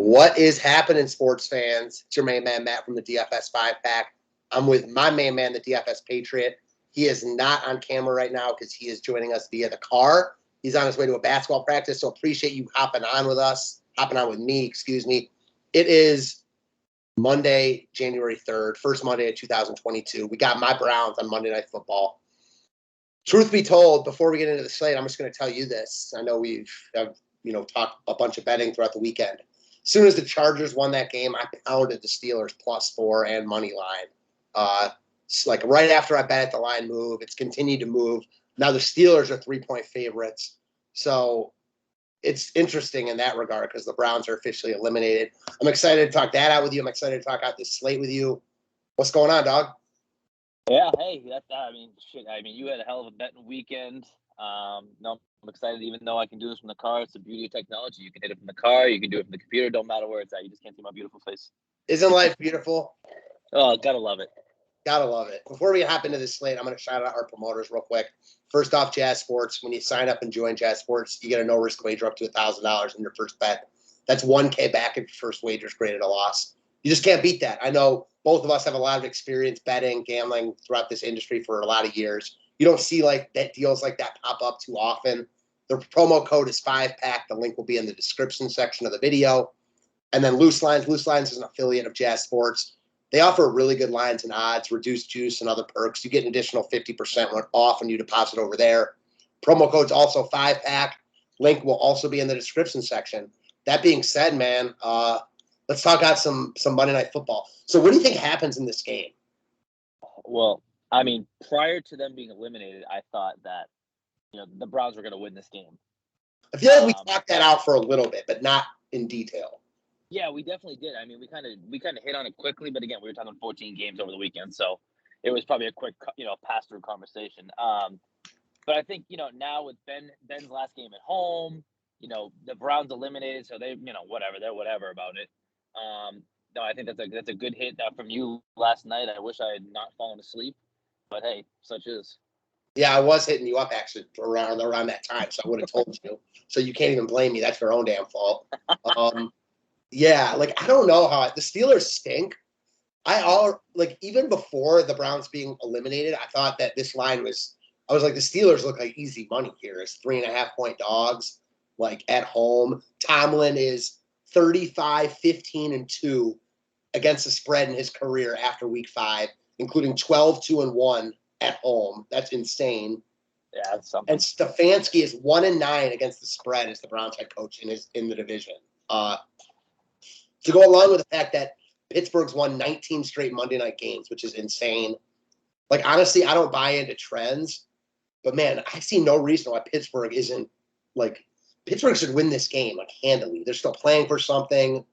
What is happening, sports fans? It's your main man, Matt, from the DFS 5-Pack. I'm with my main man, the DFS Patriot. He is not on camera right now because he is joining us via the car. He's on his way to a basketball practice, so appreciate you hopping on with me, excuse me. It is Monday, January 3rd, first Monday of 2022. We got my Browns on Monday Night Football. Truth be told, before we get into the slate, I'm just going to tell you this. I know we've talked a bunch of betting throughout the weekend. As soon as the Chargers won that game, I pounded the Steelers +4 and money line. Like right after I bet the line move, it's continued to move. Now the Steelers are 3-point favorites. So it's interesting in that regard because the Browns are officially eliminated. I'm excited to talk that out with you. I'm excited to talk out this slate with you. What's going on, dog? Yeah, hey, you had a hell of a betting weekend. No, I'm excited, even though I can do this from the car. It's the beauty of technology. You can hit it from the car, you can do it from the computer, don't matter where it's at. You just can't see my beautiful face. Isn't life beautiful? Oh, gotta love it. Gotta love it. Before we hop into this slate, I'm going to shout out our promoters real quick. First off, Jazz Sports. When you sign up and join Jazz Sports, you get a no-risk wager up to $1,000 in your first bet. That's $1,000 back if your first wager is graded a loss. You just can't beat that. I know both of us have a lot of experience betting, gambling throughout this industry for a lot of years. You don't see that deals like that pop up too often. The promo code is 5-Pack. The link will be in the description section of the video. And then Loose Lines. Loose Lines is an affiliate of Jazz Sports. They offer really good lines and odds, reduced juice, and other perks. You get an additional 50% off when you deposit over there. Promo code's also 5-Pack. Link will also be in the description section. That being said, man, let's talk about some Monday Night Football. So what do you think happens in this game? Well, I mean, prior to them being eliminated, I thought that the Browns were going to win this game. I feel like we talked that out for a little bit, but not in detail. Yeah, we definitely did. I mean, we kind of hit on it quickly, but again, we were talking 14 games over the weekend, so it was probably a quick pass through conversation. But I think now with Ben's last game at home, the Browns eliminated, so they they're whatever about it. No, I think that's a good hit from you last night. I wish I had not fallen asleep, but hey, such is. Yeah, I was hitting you up actually around that time, so I would have told you. So you can't even blame me. That's your own damn fault. Yeah, I don't know how the Steelers stink. Even before the Browns being eliminated, I thought that this line was. I was like, the Steelers look like easy money here. It's 3.5-point dogs, at home. Tomlin is 35-15-2 against the spread in his career after Week 5, including 12-2-1 at home. That's insane. Yeah, that's something. And Stefanski is 1-9 against the spread as the Browns head coach in the division. To go along with the fact that Pittsburgh's won 19 straight Monday night games, which is insane. Honestly, I don't buy into trends, but man, I see no reason why Pittsburgh isn't Pittsburgh should win this game handily. They're still playing for something.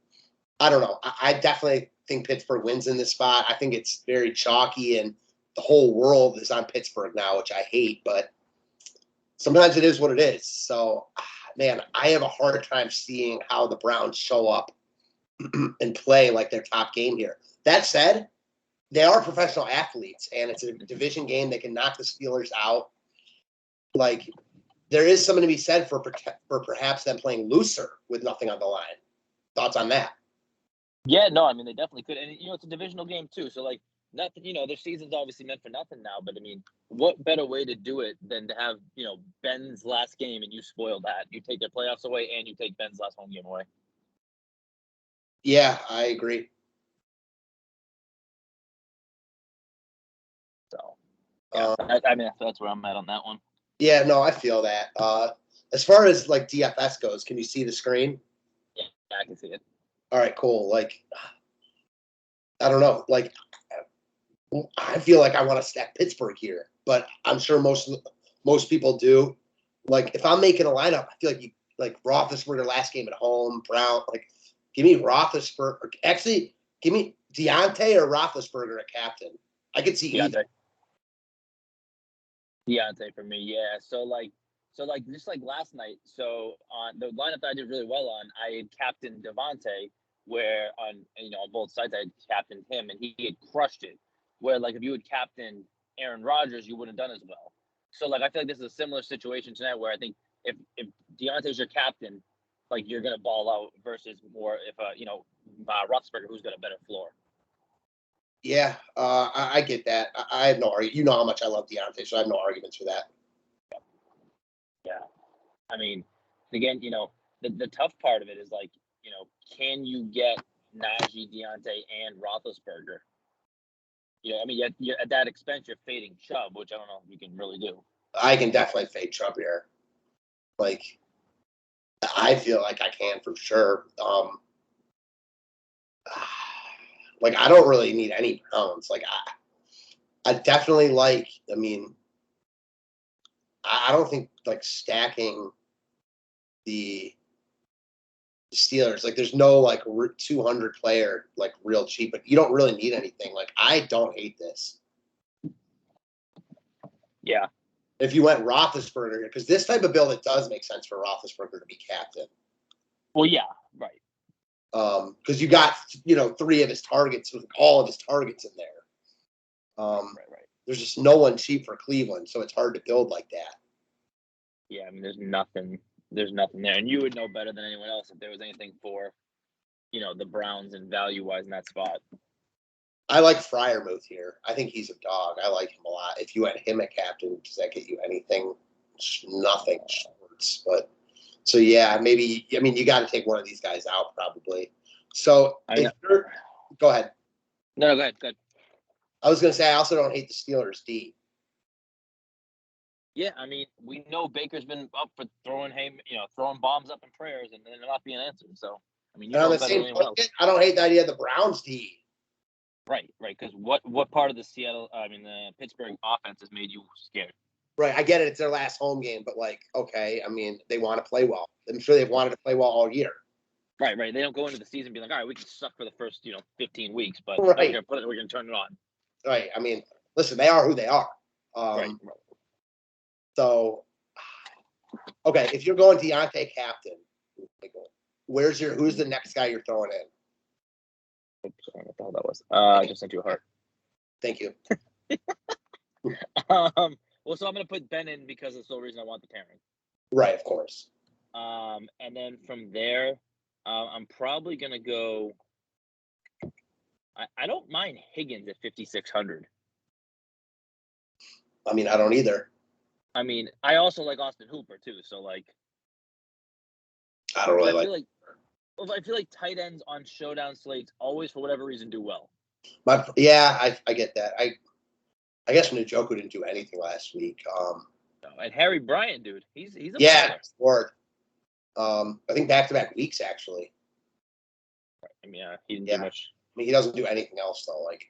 I don't know. I definitely think Pittsburgh wins in this spot. I think it's very chalky, and the whole world is on Pittsburgh now, which I hate, but sometimes it is what it is. So, man, I have a hard time seeing how the Browns show up and play their top game here. That said, they are professional athletes, and it's a division game. They can knock the Steelers out. There is something to be said for perhaps them playing looser with nothing on the line. Thoughts on that? Yeah, no, I mean, they definitely could. And, it's a divisional game, too. So, nothing, their season's obviously meant for nothing now. But, I mean, what better way to do it than to have, Ben's last game and you spoil that? You take their playoffs away and you take Ben's last home game away. Yeah, I agree. So, yeah, I mean, that's where I'm at on that one. Yeah, no, I feel that. As far as DFS goes, can you see the screen? Yeah, I can see it. All right, cool. I don't know. I feel like I want to stack Pittsburgh here, but I'm sure most people do. If I'm making a lineup, I feel like Roethlisberger last game at home, Brown. Give me Roethlisberger. Actually, give me Deontay or Roethlisberger at captain. I could see either. Deontay for me, yeah. So just like last night. So on the lineup that I did really well on, I had captained Devontae, where on both sides I had captained him, and he had crushed it. Where if you had captained Aaron Rodgers, you wouldn't have done as well. So I feel like this is a similar situation tonight, where I think if Deontay's your captain, like you're gonna ball out versus more if Roethlisberger, who's got a better floor. Yeah, I get that. I have no argument. You know how much I love Deontay, so I have no arguments for that. Yeah, I mean, again, the tough part of it is like, can you get Najee, Deontay, and Roethlisberger? I mean, at that expense, you're fading Chubb, which I don't know if you can really do. I can definitely fade Chubb here. Like, I feel like I can for sure. Like, I don't really need any Browns. Like, I definitely like. I mean, I don't think like stacking the Steelers. Like, there's no like 200 player like real cheap, but you don't really need anything. Like, I don't hate this. Yeah. If you went Roethlisberger, because this type of build, it does make sense for Roethlisberger to be captain. Well, yeah, right. Because you got 3 of his targets with all of his targets in there. Right. There's just no one cheap for Cleveland, so it's hard to build like that. Yeah, I mean, there's nothing there, and you would know better than anyone else if there was anything for, the Browns and value-wise in that spot. I like Freiermuth here. I think he's a dog. I like him a lot. If you had him at captain, does that get you anything? Nothing. But so yeah, maybe. I mean, you got to take one of these guys out probably. So go ahead. No, go ahead. I was going to say I also don't hate the Steelers D. Yeah, I mean, we know Baker's been up for throwing bombs up in prayers and they're not being answered. So, I mean, on the same token, I don't hate the idea of the Browns D. Right. Because what part of the Pittsburgh offense has made you scared? Right, I get it. It's their last home game, but like, okay, I mean, they want to play well. I'm sure they've wanted to play well all year. Right. They don't go into the season being like, all right, we can suck for the first 15 weeks, but right. We're gonna turn it on. Right. I mean, listen, they are who they are. Right. So, okay, if you're going Deontay captain, who's the next guy you're throwing in? Oops, I don't know what the hell that was. I just sent you a heart. Thank you. Well, so I'm going to put Ben in because it's the reason I want the pairing. Right, of course. And then from there, I'm probably going to go. I don't mind Higgins at 5,600. I mean, I don't either. I mean, I also like Austin Hooper too. So like, I don't really I feel like tight ends on showdown slates always, for whatever reason, do well. I get that. I guess Njoku didn't do anything last week. And Harry Bryant, dude, he's a scored. I think back-to-back weeks actually. I mean, he didn't do much. I mean, he doesn't do anything else though. Like,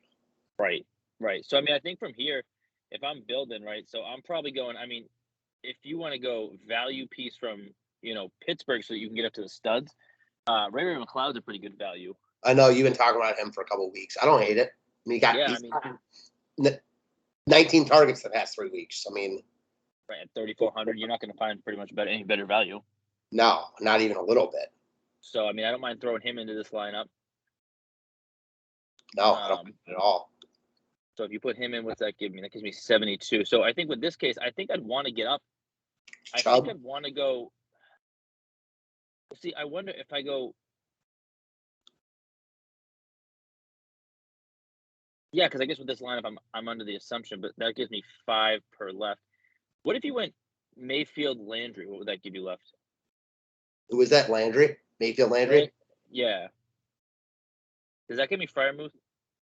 right. So I mean, I think from here, if I'm building right, so I'm probably going. I mean, if you want to go value piece from Pittsburgh, so you can get up to the studs, Ray McLeod's a pretty good value. I know you've been talking about him for a couple of weeks. I don't hate it. I mean, he's got 19 targets the past 3 weeks. I mean, right at 3,400, you're not going to find pretty much any better value. No, not even a little bit. So I mean, I don't mind throwing him into this lineup. No, I don't at all. So if you put him in, what's that give me? That gives me 72. So I think with this case, I think I'd want to get up. I think I'd want to go. See, I wonder if I go. Yeah, because I guess with this lineup, I'm under the assumption, but that gives me 5 per left. What if you went Mayfield Landry? What would that give you left? Who was that? Landry? Mayfield Landry? Yeah. Does that give me Freiermuth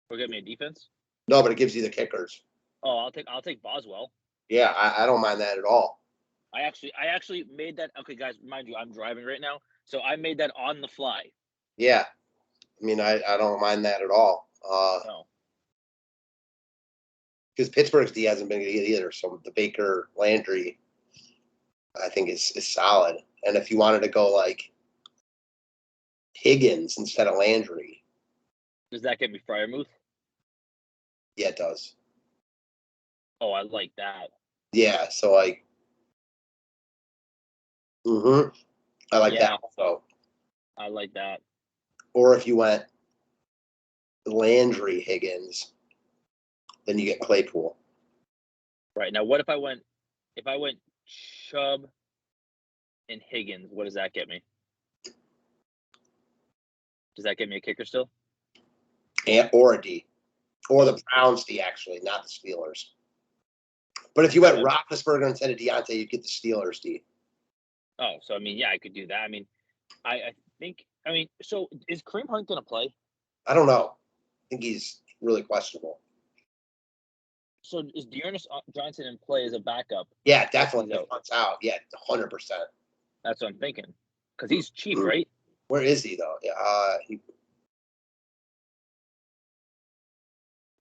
or give me a defense? No, but it gives you the kickers. Oh, I'll take Boswell. Yeah, I don't mind that at all. I actually made that. Okay, guys, mind you, I'm driving right now, so I made that on the fly. Yeah, I mean, I don't mind that at all. No. Because Pittsburgh's D hasn't been good either, so the Baker Landry, I think is solid. And if you wanted to go like Higgins instead of Landry, does that get me Freiermuth? Yeah, it does. Oh, I like that. Yeah, so like, I like that also. I like that. Or if you went Landry Higgins, then you get Claypool. Right. Now, what if I went Chubb and Higgins? What does that get me? Does that get me a kicker still? Or a D. Or the Browns D, actually, not the Steelers. But if you went Roethlisberger instead of Deontay, you'd get the Steelers D. Oh, so I mean, yeah, I could do that. I mean, I think, I mean, so is Kareem Hunt going to play? I don't know. I think he's really questionable. So is Dearness Johnson in play as a backup? Yeah, definitely. If Hunt's out. Yeah, 100%. That's what I'm thinking. Because he's cheap, right? Where is he, though? Yeah,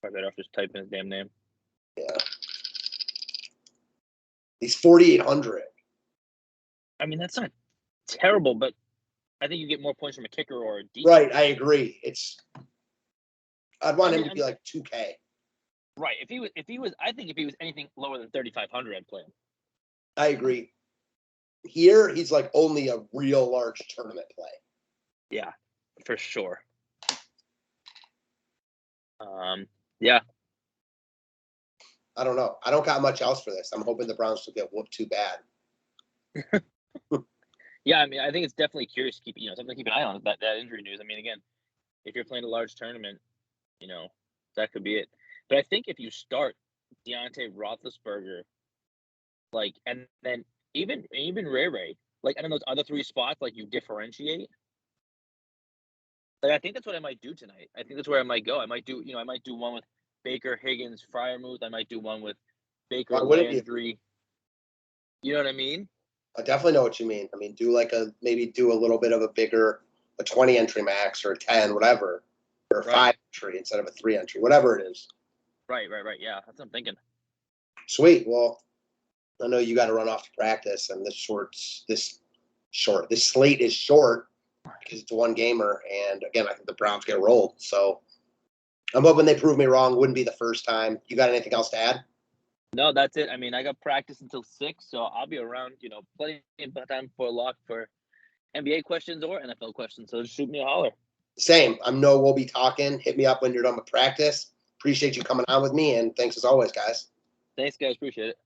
Probably better off just typing his damn name. Yeah. He's 4,800. I mean, that's not terrible, but I think you get more points from a kicker or a D. Right, I agree. I'd want him to be like 2K. Right. I think if he was anything lower than 3,500, I'd play him. I agree. Here, he's like only a real large tournament play. Yeah, for sure. Yeah. I don't know. I don't got much else for this. I'm hoping the Browns will get whooped too bad. Yeah, I mean, I think it's definitely curious to keep, something to keep an eye on that injury news. I mean, again, if you're playing a large tournament, that could be it. But I think if you start Deontay Roethlisberger, and then even Ray, and in those other three spots, you differentiate. I think that's what I might do tonight. I think that's where I might go. I might do one with Baker, Higgins, Freiermuth. I might do one with Baker, Landry. You know what I mean? I definitely know what you mean. I mean, maybe do a little bit of a 20 entry max or a 10, whatever, or a 5 entry instead of a 3 entry, whatever it is. Right. Yeah, that's what I'm thinking. Sweet. Well, I know you got to run off to practice, and this slate is short because it's one gamer, and again, I think the Browns get rolled. So I'm hoping they prove me wrong. Wouldn't be the first time. You got anything else to add? No, that's it. I mean, I got practice until 6, so I'll be around, plenty of time for a lock for NBA questions or NFL questions. So just shoot me a holler. Same. We'll be talking. Hit me up when you're done with practice. Appreciate you coming on with me, and thanks as always, guys. Thanks, guys. Appreciate it.